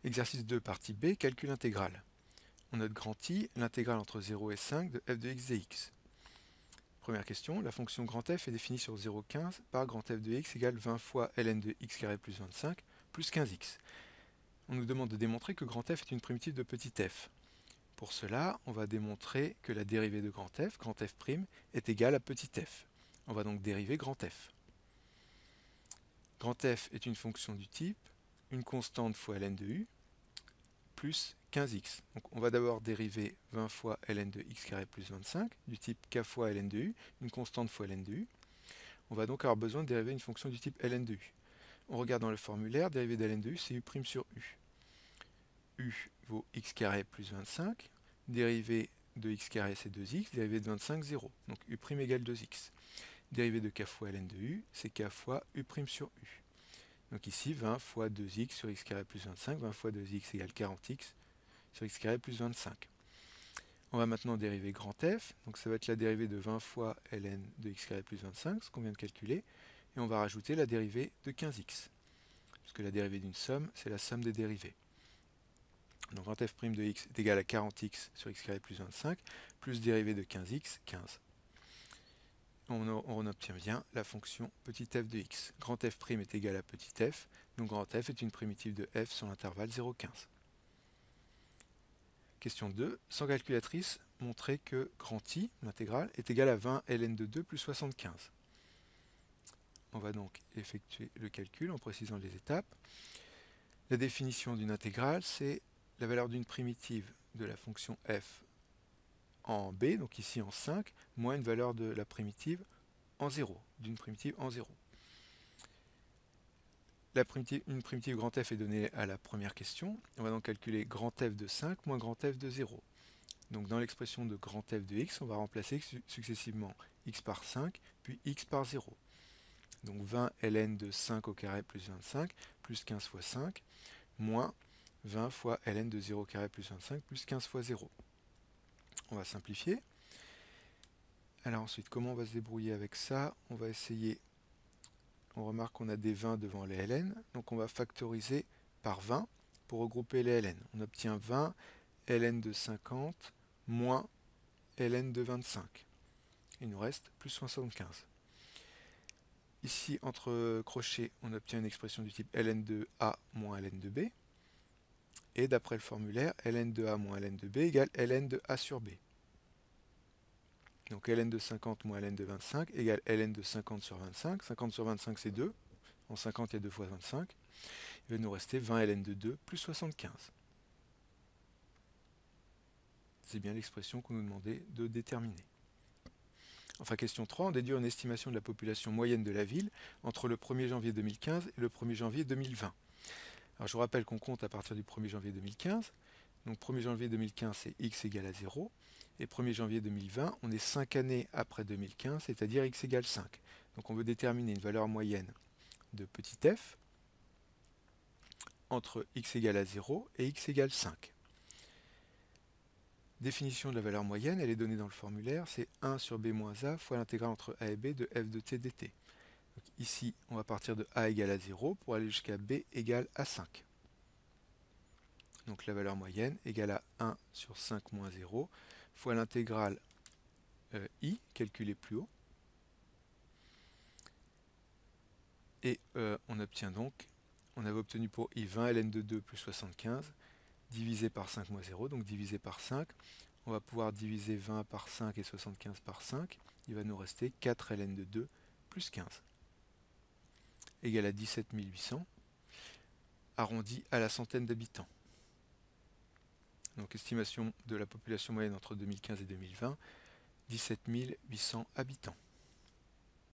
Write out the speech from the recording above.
Exercice 2, partie B, calcul intégral. On note grand I, l'intégrale entre 0 et 5 de f de x dx. Première question, la fonction grand f est définie sur 0,15 par grand f de x égale 20 fois ln de x carré plus 25 plus 15x. On nous demande de démontrer que grand f est une primitive de petit f. Pour cela, on va démontrer que la dérivée de grand f', est égale à petit f. On va donc dériver grand f. Grand f est une fonction du type une constante fois ln de u plus 15x. Donc on va d'abord dériver 20 fois ln de x carré plus 25 du type k fois ln de u, une constante fois ln de u. On va donc avoir besoin de dériver une fonction du type ln de u. On regarde dans le formulaire, dérivée de ln de u, c'est u' sur u. U vaut x carré plus 25, dérivée de x carré c'est 2x, dérivée de 25, 0. Donc u' égale 2x. Dérivée de k fois ln de u, c'est k fois u' sur u. Donc ici, 20 fois 2x sur x carré plus 25, 20 fois 2x égale 40x sur x carré plus 25. On va maintenant dériver grand f, donc ça va être la dérivée de 20 fois ln de x carré plus 25, ce qu'on vient de calculer, et on va rajouter la dérivée de 15x, puisque la dérivée d'une somme, c'est la somme des dérivées. Donc grand f' de x est égal à 40x sur x carré plus 25, plus dérivée de 15x, 15. On obtient bien la fonction petit f de x. Grand f' est égal à petit f, donc grand f est une primitive de f sur l'intervalle 0,15. Question 2. Sans calculatrice, montrez que grand I, l'intégrale, est égal à 20 ln de 2 plus 75. On va donc effectuer le calcul en précisant les étapes. La définition d'une intégrale, c'est la valeur d'une primitive de la fonction f en b, donc ici en 5, moins une valeur de la primitive en 0, d'une primitive en 0. Une primitive grand f est donnée à la première question. On va donc calculer grand f de 5 moins grand f de 0. Donc dans l'expression de grand f de x, on va remplacer successivement x par 5, puis x par 0. Donc 20 ln de 5 au carré plus 25, plus 15 fois 5, moins 20 fois ln de 0 au carré plus 25, plus 15 fois 0. On va simplifier. Alors ensuite, comment on va se débrouiller avec ça? On va essayer, on remarque qu'on a des 20 devant les ln, donc on va factoriser par 20 pour regrouper les ln. On obtient 20 ln de 50 moins ln de 25. Il nous reste plus 75. Ici, entre crochets, on obtient une expression du type ln de a moins ln de b. Et d'après le formulaire, ln de a moins ln de b égale ln de a sur b. Donc ln de 50 moins ln de 25 égale ln de 50 sur 25. 50 sur 25, c'est 2. En 50, il y a 2 fois 25. Il va nous rester 20 ln de 2 plus 75. C'est bien l'expression qu'on nous demandait de déterminer. Enfin, question 3, on déduit une estimation de la population moyenne de la ville entre le 1er janvier 2015 et le 1er janvier 2020. Alors, je vous rappelle qu'on compte à partir du 1er janvier 2015. Donc 1er janvier 2015, c'est x égale à 0. Et 1er janvier 2020, on est 5 années après 2015, c'est-à-dire x égale 5. Donc on veut déterminer une valeur moyenne de petit f entre x égale à 0 et x égale 5. Définition de la valeur moyenne, elle est donnée dans le formulaire, c'est 1 sur b moins a fois l'intégrale entre a et b de f de t dt. Donc ici, on va partir de a égale à 0 pour aller jusqu'à b égale à 5. Donc la valeur moyenne égale à 1 sur 5 moins 0 fois l'intégrale i, calculée plus haut. Et on obtient donc, on avait obtenu pour i 20 ln de 2 plus 75, divisé par 5 moins 0, donc divisé par 5. On va pouvoir diviser 20 par 5 et 75 par 5. Il va nous rester 4 ln de 2 plus 15, égale à 17 800, arrondi à la centaine d'habitants. Donc estimation de la population moyenne entre 2015 et 2020, 17 800 habitants.